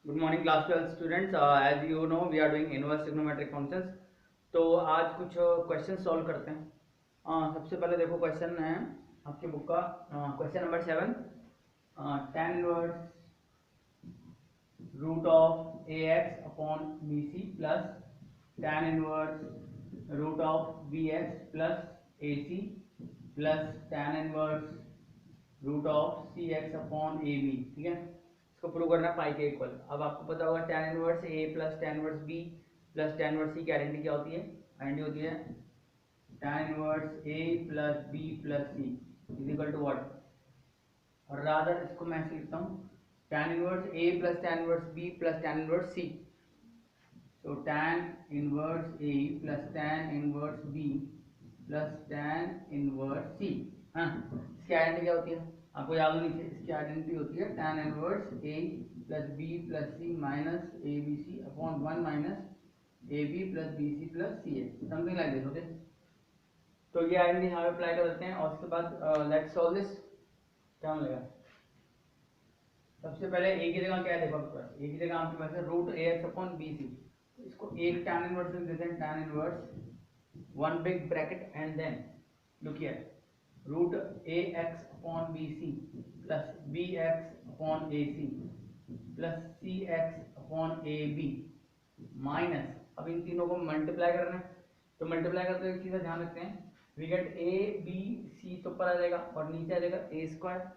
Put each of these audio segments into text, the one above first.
Good morning class 12 students. As you know we are doing inverse trigonometric functions. तो आज कुछ question solve करते हैं। सबसे पहले देखो क्वेश्चन है आपकी बुक का question number 7। tan inverse root of A X upon B C plus tan inverse root of B X plus A C plus tan inverse root of C X upon A B. ठीक है, इसको prove करना है पाई के equal. अब आपको पता होगा tan inverse A plus tan inverse B plus tan inverse C की आइडेंटिटी क्या होती है? आइडेंटिटी होती है tan inverse A plus B plus C is equal to what, और रादर इसको मैं ऐसे लिखता हूँ tan inverse A plus tan inverse B plus tan inverse C. So tan inverse A plus tan inverse B plus tan inverse C. हाँ, इसकी identity क्या होती है आपको याद होनी चाहिए। इसकी आइडेंटिटी होती है tan inverse A plus B plus C minus A B C upon 1 minus A B plus B C plus C A, something like this. Okay, तो ये आइडेंटिटी यहाँ पे अप्लाई कर देते हैं और उसके बाद लेट्स सॉल्व दिस। क्या मिलेगा? सबसे पहले ए की जगह क्या है, देखो आपके पास ए की जगह आपके पास है root A X upon B C. तो इसको एक tan इनवर्स लिख देते हैं, tan inverse one big bracket and then look here root A X upon B C plus B X upon A C plus C X upon A B minus, अब इन तीनों को मल्टीप्लाई करना है। तो मल्टीप्लाई करते हुए एक चीज़ का ध्यान रखते हैं, we get A B C तो ऊपर आ जाएगा और नीचे आ जाएगा ए स्क्वायर,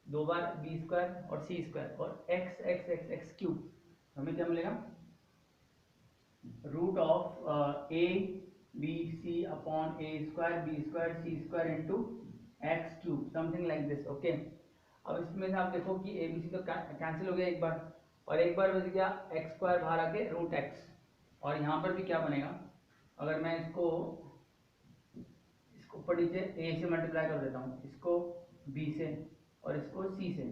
दो बार बी स्क्वायर और सी स्क्वायर और X X X X cube. हमें क्या मिलेगा? Root of A B C upon A square B square C square into X cube, something like this. Okay, अब इसमें से आप देखो कि ए बी सी तो कैंसिल हो गया एक बार, और एक बार बच गया एक्स स्क्वायर बाहर आके रूट एक्स। और यहाँ पर भी क्या बनेगा, अगर मैं इसको ऊपर नीचे ए से मल्टीप्लाई कर देता हूँ, इसको बी से और इसको सी से,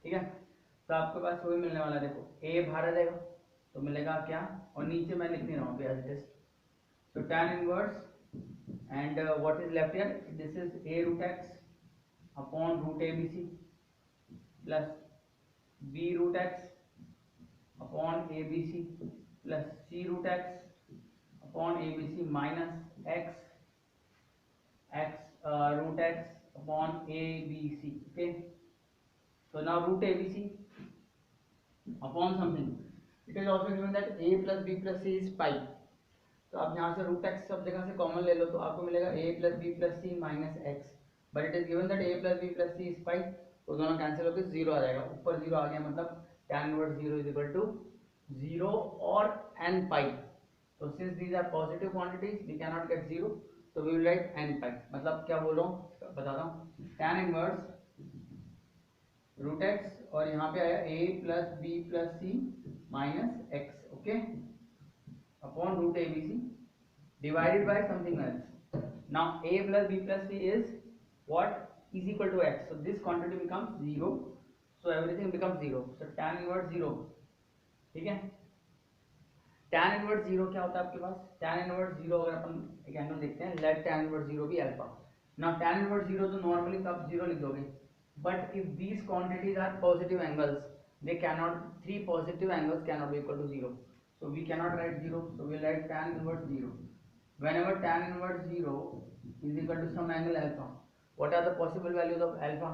ठीक है, तो आपके पास वही मिलने वाला है। देखो ए बाहर आ जाएगा तो मिलेगा क्या, और नीचे मैं लिख नहीं रहा हूँ as it is. So tan inverse and what is left here? This is a root x upon root abc plus b root x upon abc plus c root x upon abc minus x root x upon abc. Okay, so now root abc upon something. It is also given that a plus b plus c is pi. तो आप यहाँ से root x सब जगह से common ले लो तो आपको मिलेगा a plus B plus C minus X, but it is given that a plus B plus C is pi. तो दोनों कैंसिल होकर जीरो आ जाएगा, ऊपर जीरो आ गया मतलब tan inverse zero is equal to zero और n पाई। तो since these are positive quantities we can not get zero, तो we will write n pi. मतलब क्या बोल रहा हूँ बता रहा हूँ, tan इनवर्स रूट एक्स और यहाँ पे आया a plus B plus C minus X, okay, upon root abc divided by something else. Now a plus b plus c is what, is equal to x, so this quantity becomes zero, so everything becomes zero, so tan inverse zero। ठीक है, tan inverse zero क्या होता है आपके पास? tan inverse zero अगर अपन एक angle देखते हैं, let tan inverse zero be alpha. Now tan inverse zero तो नॉर्मली तो आप जीरो लिख दोगे, but if these quantities are positive angles they cannot, three positive angles cannot be equal to zero, so we cannot write zero, so we write tan inverse zero whenever tan inverse zero is equal to some angle alpha. What are the possible values of alpha?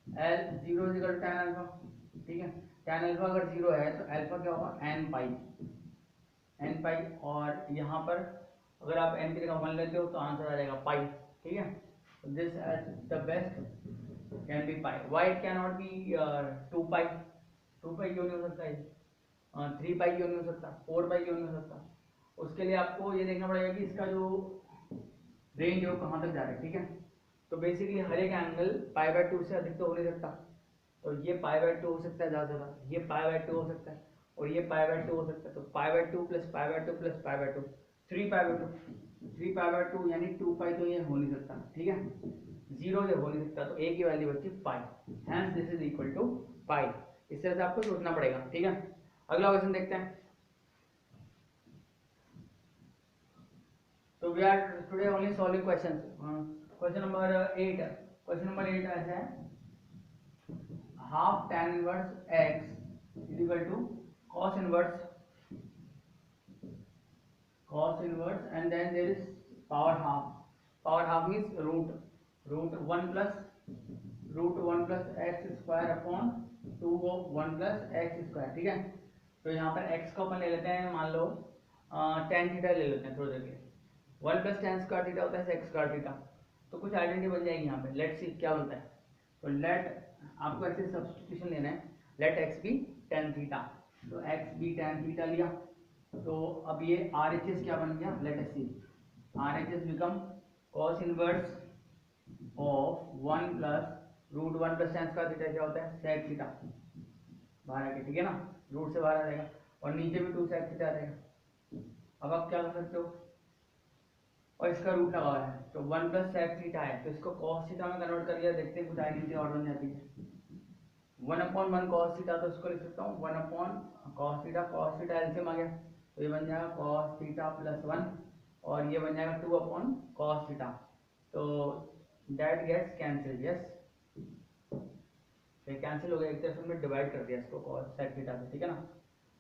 L zero is equal to tan alpha, ठीक है, tan alpha अगर zero है तो alpha क्या होगा, n पाई, n पाई, और यहाँ पर अगर आप n की जगह वन लेते हो तो आंसर आ जाएगा पाई। ठीक है, this the best can be pi. Why it can not be two pi, two pi क्यों नहीं हो सकता है, थ्री पाई क्यों नहीं हो सकता, फोर पाई क्यों नहीं हो सकता? उसके लिए आपको ये देखना पड़ेगा कि इसका जो रेंज है वो कहाँ तक जा रहा है। ठीक है, तो बेसिकली हर एक एंगल पाई बाय टू से अधिक तो हो नहीं सकता, तो ये पाई बाय टू हो सकता है ज़्यादा ज़्यादा, ये पाई बाय टू हो सकता है और ये पाई बाय टू हो सकता है, तो pi by two plus pi by two plus pi by two, three pi by two, three pi by two यानी टू पाई, तो ये हो नहीं सकता। ठीक है, जीरो ये हो नहीं सकता, तो ए की वैल्यू बची pi, hence this is equal to pi. इस तरह से आपको सोचना पड़ेगा। ठीक है, अगला क्वेश्चन देखते हैं। तो we are today only solving questions. Question number 8, question number 8 ऐसा है, half tan inverse x is equal to cos inverse and then there is power half means root 1 plus x square upon 2 को 1 plus x square, ठीक है। तो यहाँ पर x को अपन ले लेते हैं, मान लो tan थीटा ले लेते हैं थोड़ी देर के लिए। 1 plus tan स्क्वायर थीटा होता है sec स्क्वायर थीटा, तो कुछ आइडेंटिटी बन जाएगी यहाँ पे। लेट्स सी क्या बनता है। तो लेट आपको ऐसे सब्स्टिट्यूशन लेना है, let x be tan theta, तो x बी tan थीटा लिया। तो अब ये RHS क्या बन गया, let us see. RHS become cos inverse of 1 plus root 1 plus tan square theta क्या होता है sec थीटा, बाहर आके, ठीक है ना, रूट से बाहर आ जाएगा और नीचे भी 2 sec थीटा आ जाएगा। अब आप क्या कर सकते हो, और इसका रूट लगा हुआ है तो 1 प्लस sec थीटा है, तो इसको cos थीटा में कन्वर्ट कर लिया, देखते हैं कुछ आइडेंटिटी और बन जाती है। 1/1 cos थीटा, तो इसको लिख सकता हूँ 1/cos थीटा एलसीएम आ गया, तो ये बन जाएगा cos थीटा प्लस 1 और ये बन जाएगा 2/cos थीटा, तो दैट गेट्स कैंसिल, यस ये कैंसिल हो गया, एक तरफ में डिवाइड कर दिया इसको cos sec थीटा से, ठीक है ना।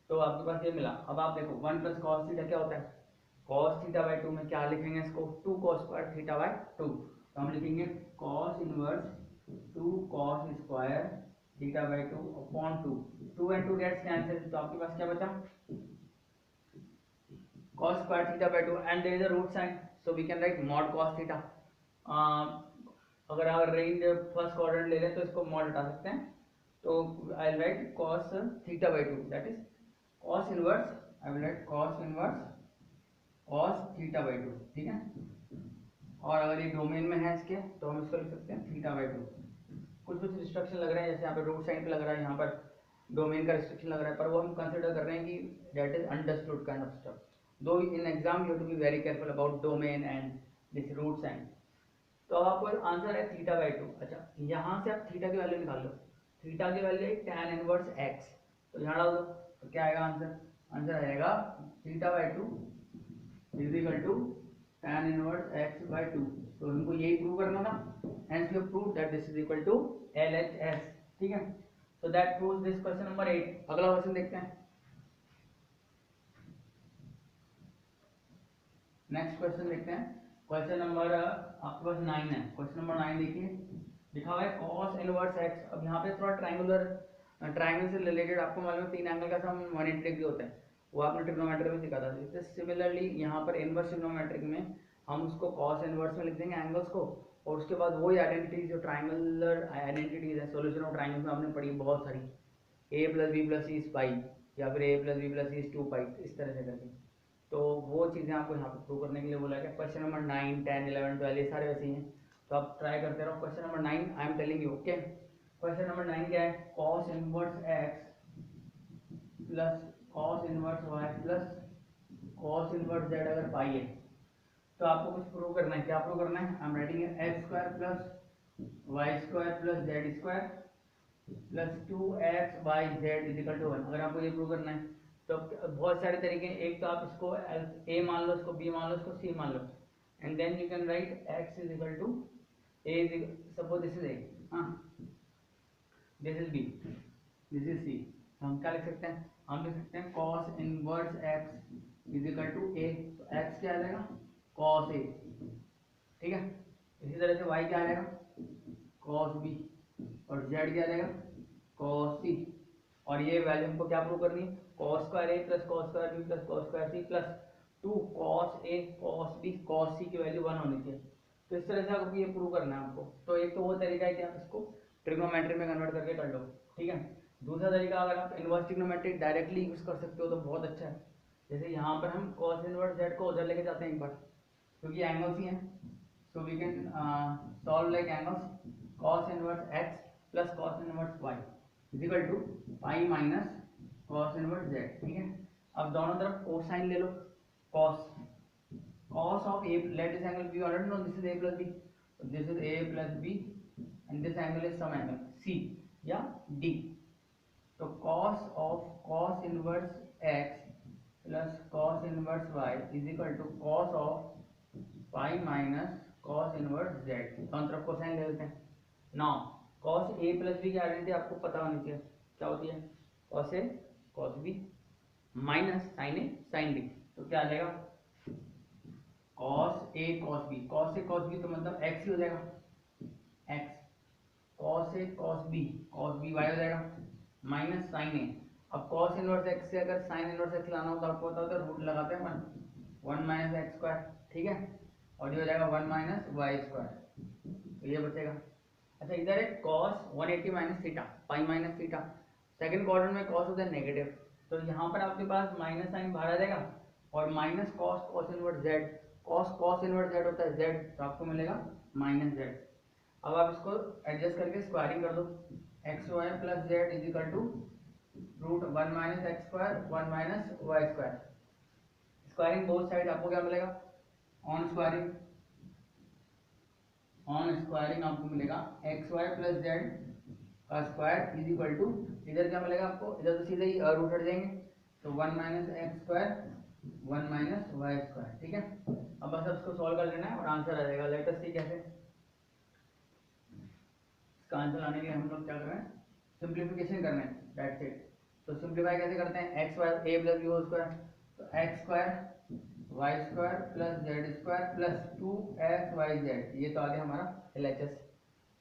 तो आपके पास ये मिला। अब आप देखो 1 प्लस cos थीटा क्या होता है, cos थीटा बाई 2 में क्या लिखेंगे इसको, 2 cos स्क्वायर थीटा बाई 2, तो हम लिखेंगे cos inverse 2 cos square theta by 2 upon 2 and 2 gets cancel, तो आपके पास क्या बचा cos square theta by 2 and there is a root sign, so we can write mod cos theta. अगर आप रेंज फर्स्ट क्वाड्रेंट ले लें तो इसको मॉड हटा सकते हैं, तो I will write cos theta by 2 that is cos inverse, I will write cos inverse cos theta by 2, ठीक है। और अगर ये डोमेन में है इसके तो हम इसको लिख सकते हैं थीटा बाई 2। कुछ रिस्ट्रिक्शन लग रहे हैं, जैसे यहाँ पे रूट साइन पे लग रहा है, यहाँ पर डोमेन का रिस्ट्रिक्शन लग रहा है, पर वो हम कंसिडर कर रहे हैं कि that is understood kind of stuff, though in exam you have to be very careful about domain and this root sign. तो अब आपको आंसर है थीटा बाई 2। अच्छा, यहाँ से आप थीटा की वैल्यू निकाल लो, थीटा की वैल्यू है tan इनवर्स x, तो यहाँ डाल दो, तो क्या आएगा आंसर, आंसर आएगा theta by 2 is equal to tan inverse x by 2। तो हमको यही प्रूव करना था, hence we have proved that this is equal to LHS, ठीक है। So that proves this question number 8। अगला क्वेश्चन देखते हैं। नेक्स्ट क्वेश्चन देखते हैं, क्वेश्चन नंबर आपके पास 9 है। क्वेश्चन नंबर 9 देखिए, लिखा हुआ है cos इनवर्स x। अब यहाँ पे थोड़ा ट्राइंगल से रिलेटेड आपको मालूम है 3 एंगल का सम 180 डिग्री होता है, वो आपने ट्रिग्नोमेट्री में सीखा था। सिमिलरली यहाँ पर इनवर्स ट्रिग्नोमेट्रिक में हम उसको cos इनवर्स में लिख देंगे एंगल्स को, और उसके बाद वही आइडेंटिटीज जो ट्राइंगुलर आइडेंटिटीज है सोल्यूशन ऑफ ट्राइंगल में आपने पढ़ी बहुत सारी, a plus B plus C is pi, या फिर a plus B plus C is 2 pi, इस तरह से करके। तो वो चीज़ें आपको यहाँ पे प्रूव करने के लिए बोला गया। क्वेश्चन नंबर 9, 10, 11, 12 ये सारे वैसे ही हैं, तो आप ट्राई करते रहो। Question number 9 I am telling you, okay. Question number 9 क्या है, cos inverse x plus cos inverse y plus cos inverse z अगर पाई है, तो आपको कुछ प्रूव करना है। क्या प्रूव करना है, I am writing x square plus y square plus z square plus 2x y z equal to 1। अगर आपको ये प्रूव करना है तो बहुत सारे तरीके हैं। एक तो आप इसको a मान लो, इसको b मान लो, इसको c मान लो, and then you can write x is equal to a, suppose this is a, हाँ this is b, this is c, तो हम क्या लिख सकते हैं, हम लिख सकते हैं cos inverse x is equal to a, तो x क्या आ जाएगा cos a, ठीक है। इसी तरह से y क्या आ जाएगा cos b, और z क्या आ जाएगा cos c, और ये वैल्यू हमको क्या प्रूव करनी है, cos square a plus cos square b plus cos square c plus 2 cos a cos b cos c की वैल्यू 1 होनी चाहिए। तो इस तरह से आपको ये प्रूव करना है आपको। तो एक तो वो तरीका है कि आप इसको ट्रिग्नोमेट्री में कन्वर्ट करके कर लो, ठीक है। दूसरा तरीका, अगर आप इनवर्स ट्रिग्नोमेट्री डायरेक्टली यूज कर सकते हो तो बहुत अच्छा है। जैसे यहाँ पर हम cos इनवर्स z को उधर लेके जाते हैं एक बार, क्योंकि एंगल्स ही हैं, so we can solve like angles cos inverse x plus cos inverse y is equal to pi minus cos inverse z, ठीक है। अब दोनों तरफ कोसाइन ले लो, cos of a, let this angle b, already know this is a plus b, this is a plus b and this angle is some angle c या d। तो cos of cos inverse x plus cos inverse y is equal to cos of pi minus cos inverse z, दोनों तरफ cosine ले लेते हैं। Now cos a plus b की identity आपको पता होनी चाहिए, क्या होती है cos a cos b minus sine a sine b, तो क्या आ जाएगा cos a cos b, cos a cos b तो मतलब एक्स ही हो जाएगा, x cos a cos b y हो जाएगा, माइनस साइन ए। अब कॉस इनवर्स एक्स से अगर साइन इनवर्स एक्स लाना हो तो आपको पता होता है रूट लगाते हैं वन माइनस एक्स स्क्वायर, ठीक है, और ये हो जाएगा वन माइनस वाई स्क्वायर, तो ये बचेगा। अच्छा इधर है cos 180 minus theta pi minus theta, second quadrant में कॉस होता है नेगेटिव, तो यहाँ पर आपके पास माइनस साइन बाहर आ जाएगा और minus cos cos inverse Z, cos inverse Z होता है जेड, तो आपको मिलेगा माइनस जेड। अब आप इसको एडजस्ट करके स्क्वायरिंग कर दो, x y plus z is equal to root one minus x square one minus y square, squaring both side आपको क्या मिलेगा ऑन स्क्वायरिंग आपको मिलेगा एक्स वाई प्लस जेड का स्क्वायर इज इक्वल टू, इधर क्या मिलेगा आपको, इधर तो सीधे ही रूट हट जाएंगे, तो one minus x square one minus y square, ठीक है। अब बस इसको सॉल्व कर लेना है और आंसर आ जाएगा। लेट अस सी कैसे इसका आंसर आने के लिए हम लोग क्या कर रहे हैं, सिंप्लीफिकेशन करना है, दैट्स इट। तो सिंप्लीफाई कैसे करते हैं, x y a plus b whole square, तो x square y square plus z square plus two x Y z, ये तो आ गया हमारा LHS,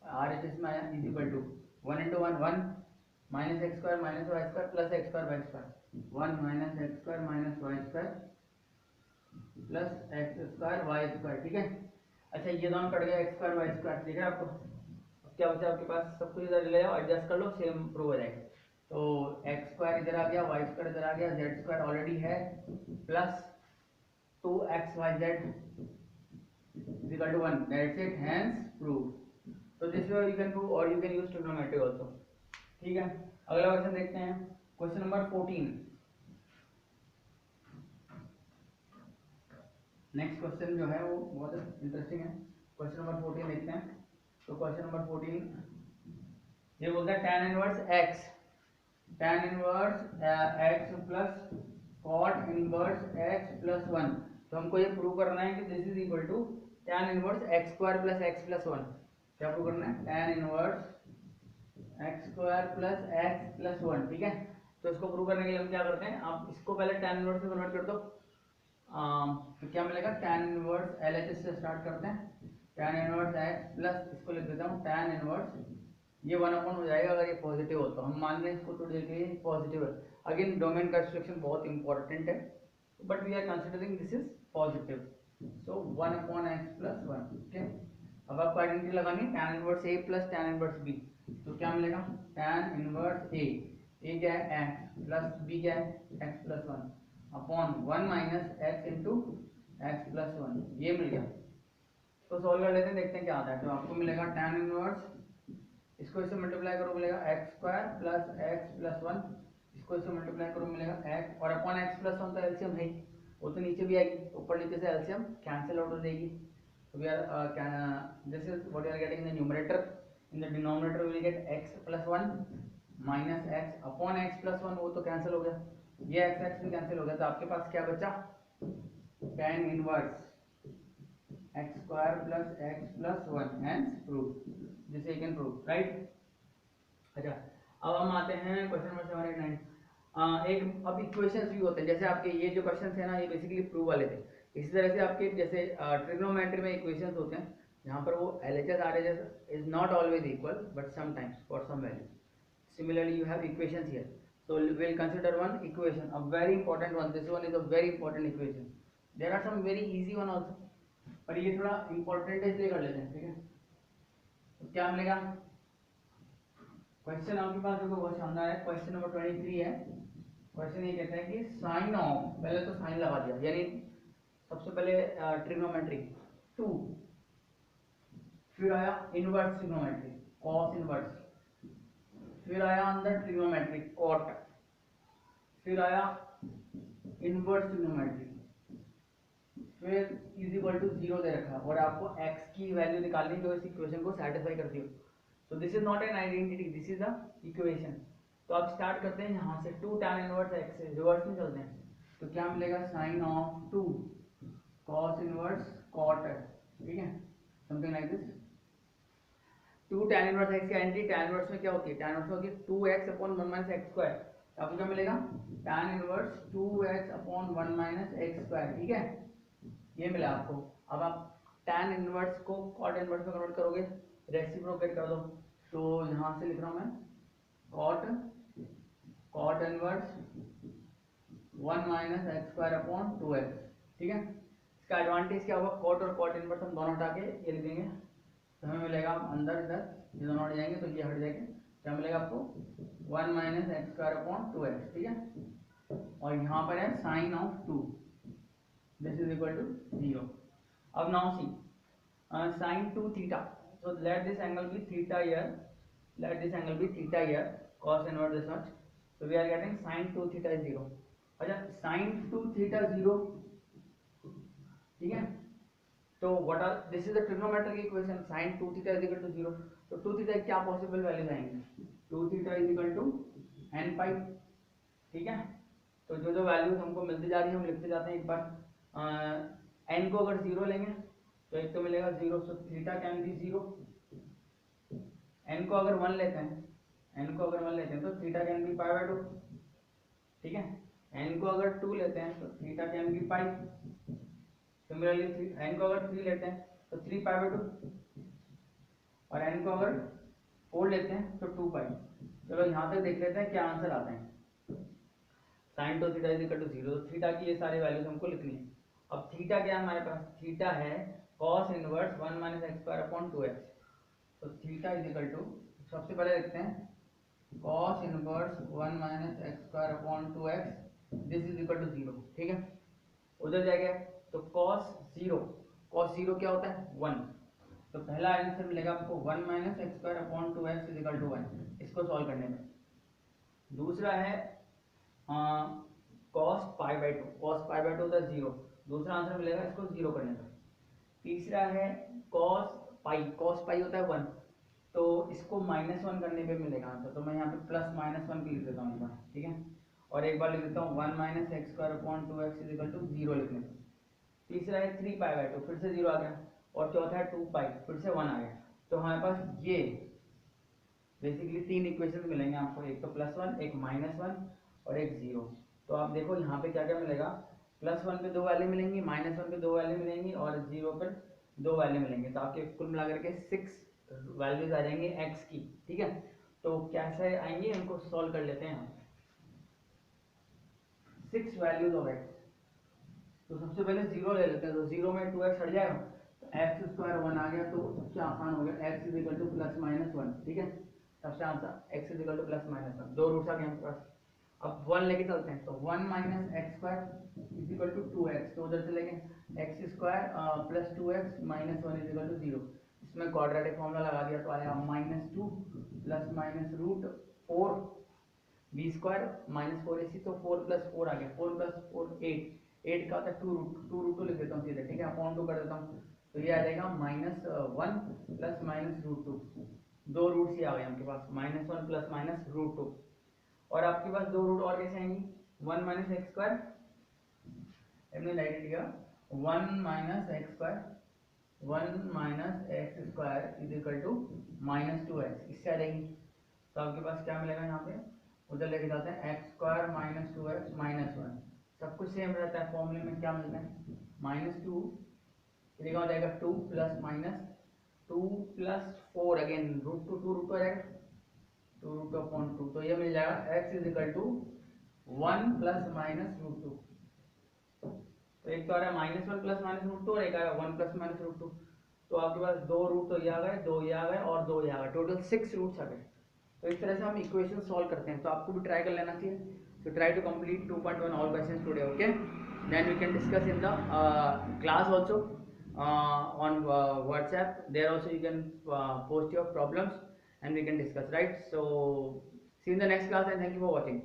RHS में आया is equal to one into one one minus x square minus y square plus x square y square, one minus x square minus y square plus x square y square, ठीक है। अच्छा ये दोनों cut गया x square y square, दिख रहा है आपको, क्या बचा आपके पास, सब कुछ इधर ले जाओ एडजस्ट कर लो, सेम प्रूव हो जाएगा। तो एक्स स्क्वायर इधर आ गया, वाई स्क्वायर इधर आ गया, जेड स्क्वायर ऑलरेडी है, plus two x Y Z is equal to one, that's it, hence prove. तो this way you can prove और you can use trigonometry also, ठीक है। अगला क्वेश्चन देखते हैं, क्वेश्चन नंबर 14। नेक्स्ट क्वेश्चन जो है वो बहुत इंटरेस्टिंग है, क्वेश्चन नंबर 14 देखते हैं। तो क्वेश्चन नंबर 14 ये बोलता है tan inverse x plus cot inverse x plus one, तो हमको ये प्रूव करना है कि this is equal to tan inverse x square plus x plus one. क्या प्रूव करना है, tan inverse x square plus x plus one, ठीक है। तो इसको प्रूव करने के लिए हम क्या करते हैं, आप इसको पहले tan इनवर्स में कन्वर्ट कर दो, तो क्या मिलेगा, tan इनवर्स LHS से स्टार्ट करते हैं, tan इनवर्स x प्लस इसको लिख देता हूँ tan इनवर्स, ये वन अपॉन हो जाएगा अगर ये पॉजिटिव हो तो, हम मान लें इसको थोड़ी देर के लिए पॉजिटिव है, अगेन डोमेन कंस्ट्रक्शन बहुत इंपॉर्टेंट है, but we are considering this is positive, so one upon x plus one, okay. अब आपको आइडेंटिटी लगानी है tan inverse a plus tan inverse b, तो क्या मिलेगा tan इनवर्स a क्या है x प्लस b क्या है x plus one upon one minus x into x plus one, ये मिल गया। तो सॉल्व कर लेते हैं, देखते हैं क्या आता है। तो आपको मिलेगा tan इनवर्स, इसको इससे मल्टीप्लाई करो मिलेगा x square plus x plus one, इसको इससे मल्टीप्लाई करो मिलेगा एक्स और अपॉन एक्स प्लस वन, तो एलसीएम है वो तो नीचे भी आएगी, ऊपर नीचे से एलसीएम कैंसिल आउट हो जाएगी, तो we are this is what you are getting in the numerator, in the denominator we will get x plus one minus x upon x plus one, वो तो कैंसिल हो गया, ये एक्स एक्स भी cancel हो गया, तो आपके पास क्या बचा tan inverse x square plus x plus one, hence prove, this you can prove, right. अच्छा अब हम आते हैं क्वेश्चन नंबर 7 8 9। एक अब इक्वेशंस भी होते हैं, जैसे आपके ये जो क्वेश्चन है ना ये बेसिकली प्रूव वाले थे, इसी तरह से आपके जैसे ट्रिग्नोमेट्री में इक्वेशंस होते हैं जहाँ पर वो LHS RHS is not always equal but sometimes for some value, similarly you have equations here, so we'll consider one equation, a very important one, this one is a very important equation, there are some very easy one also, पर ये थोड़ा important है इसलिए कर लेते हैं, ठीक है। तो क्या मिलेगा, क्वेश्चन आपके पास देखो बहुत शानदार है, क्वेश्चन नंबर 23 है। क्वेश्चन ये कहता है कि साइन ऑफ, पहले तो साइन लगा दिया, यानी सबसे पहले ट्रिग्नोमेट्री 2, फिर आया इनवर्स ट्रिग्नोमेट्री कॉस इनवर्स, फिर आया अंदर ट्रिग्नोमेट्री कॉट, फिर आया इनवर्स ट्रिग्नोमेट्री, फिर इज इक्वल टू जीरो दे रखा है और आपको x की वैल्यू निकालनी जो इस इक्वेशन को सेटिस्फाई करती हो, so this is not an identity, this is a equation. तो आप स्टार्ट करते हैं यहाँ से 2 tan इनवर्स x से रिवर्स में चलते हैं, तो क्या मिलेगा sine of 2 cos inverse cot, ठीक है, something like this. 2 tan inverse x की आइडेंटिटी tan इनवर्स में क्या होती है, tan इनवर्स में होती है 2x upon 1 minus x square, तो आपको क्या मिलेगा, tan inverse 2x upon 1 minus x square, ठीक है, ये मिला आपको। अब आप tan इनवर्स को cot इनवर्स में कन्वर्ट करोगे, रेसिप्रोकेट कर दो, तो यहाँ से लिख रहा हूँ मैं cot inverse 1 minus x square upon 2x, ठीक है। इसका एडवांटेज क्या होगा, cot और cot इनवर्स हम दोनों हटा के ये लिख देंगे, तो हमें मिलेगा अंदर इधर ये दोनों हट जाएंगे तो ये हट जाएंगे, क्या मिलेगा आपको 1 minus x square upon 2x, ठीक है। और यहाँ पर है sine of 2, this is equal to 0। अब now see sin 2 theta, so let this angle be theta here, let this angle be theta here, cos inverse this much, so we are getting sin 2 theta is 0। अच्छा sin 2 theta 0, ठीक है, तो what are, this is the trigonometric equation, sin 2 theta is equal to 0, तो 2 theta क्या possible values आएंगे, 2 theta is equal to n पाई, ठीक है। तो जो जो वैल्यूज हमको मिलती जा रही है हम लिखते जाते हैं। एक बार n को अगर 0 लेंगे तो एक तो मिलेगा 0, so theta can be 0। n को अगर 1 लेते हैं, n को अगर 1 लेते हैं तो theta can be pi by 2, ठीक है। n को अगर 2 लेते हैं तो theta can be pi. Similarly n को अगर 3 लेते हैं तो 3 पाई बाय 2, और n को अगर 4 लेते हैं तो 2 पाई। चलो यहाँ तक देख लेते हैं क्या आंसर आता है। sin 2 theta is equal to 0, तो थीटा की ये सारी वैल्यूज हमको लिखनी है। अब थीटा क्या है हमारे पास, थीटा है cos inverse 1 minus x square upon 2x, तो थीटा इज इक्वल टू, सबसे पहले लिखते हैं cos inverse 1 minus x square upon 2x, this is equal to 0, ठीक है। उधर जाएगा तो cos 0 क्या होता है 1, तो पहला आंसर मिलेगा आपको 1 minus x square upon 2x is equal to 1, इसको सॉल्व करने में। दूसरा है cos pi by 2, cos pi by 2 होता है 0, दूसरा आंसर मिलेगा इसको 0 करने पर। तीसरा है cos पाई होता है 1, तो इसको -1 करने पे मिलेगा आंसर, तो मैं यहाँ पे प्लस -1 लिख देता हूँ एक बार, ठीक है। और एक बार लिख देता हूँ 1 minus x square upon 2x is equal to 0 लिखने पर। तीसरा है 3 पाई बाय 2, फिर से 0 आ गया, और चौथा है 2 पाई, फिर से 1 आ गया। तो हमारे पास ये बेसिकली 3 इक्वेशन मिलेंगे आपको, एक तो +1, एक -1 और एक 0। तो आप देखो यहाँ पे क्या क्या मिलेगा, +1 पे 2 वैल्यू मिलेंगी, -1 पे 2 वैल्यू मिलेंगी और 0 पर 2 वैल्यू मिलेंगे, तो आपके कुल मिलाकर के 6 वैल्यूज आ जाएंगे x की, ठीक है। तो कैसे आएंगे इनको सॉल्व कर लेते हैं हम। 6 वैल्यूज ऑफ x, तो सबसे पहले 0 ले लेते हैं, तो 0 में 2x हट जाएगा, तो एक्स स्क्वायर 1 आ गया, तो क्या आसान हो गया, x इज इक्वल टू +-1, ठीक है। सबसे answer x is equal to +-1, 2 roots आ गए हमारे पास। अब 1 लेके चलते हैं, तो 1 minus x square is equal to 2x, तो उधर से लेंगे x square plus 2x minus 1 is equal to 0। इसमें क्वाड्रेटिक फॉर्मूला लगा दिया तो आया -2 plus minus root 4 b square minus 4ac, तो 4 प्लस 4 आ गया, 4 प्लस 4 8 का होता है 2 रूट 2 लिख देता हूँ सीधे, ठीक है, अपॉन 2 कर देता हूँ, तो ये आ जाएगा -1 प्लस माइनस रूट 2, 2 रूट्स ही आ गए हमके पास, -1 प्लस माइनस रूट 2। और आपके पास 2 रूट और कैसे आएंगी, 1 माइनस एक्स स्क्वायर, हमने राइट किया 1 minus x square, 1 minus x square is equal to -2x, इससे आ जाएगी। तो आपके पास क्या मिलेगा यहाँ पे, उधर लेके जाते हैं x square minus 2x minus 1, सब कुछ सेम रहता है, फॉर्मूले में क्या मिलता है -2, इधर हो जाएगा 2 plus minus 2 plus 4 again root 2 आ जाएगा, 2 रूट अपॉन 2, तो ये मिल जाएगा x is equal to 1 plus minus root 2। तो एक तो आ रहा है -1 प्लस माइनस रूट 2 और एक आ रहा है 1 प्लस माइनस रूट 2, तो आपके पास 2 रूट तो ये आ गए, 2 ये आ गए और 2 ये आ गए, टोटल 6 रूट्स आ गए। तो इस तरह से हम इक्वेशन सॉल्व करते हैं, तो आपको भी ट्राई कर लेना चाहिए। तो try to complete 2.1 all questions today, okay, then we can discuss in the class also on WhatsApp, there also you can post your problems and we can discuss, right? So see you in the next class and thank you for watching.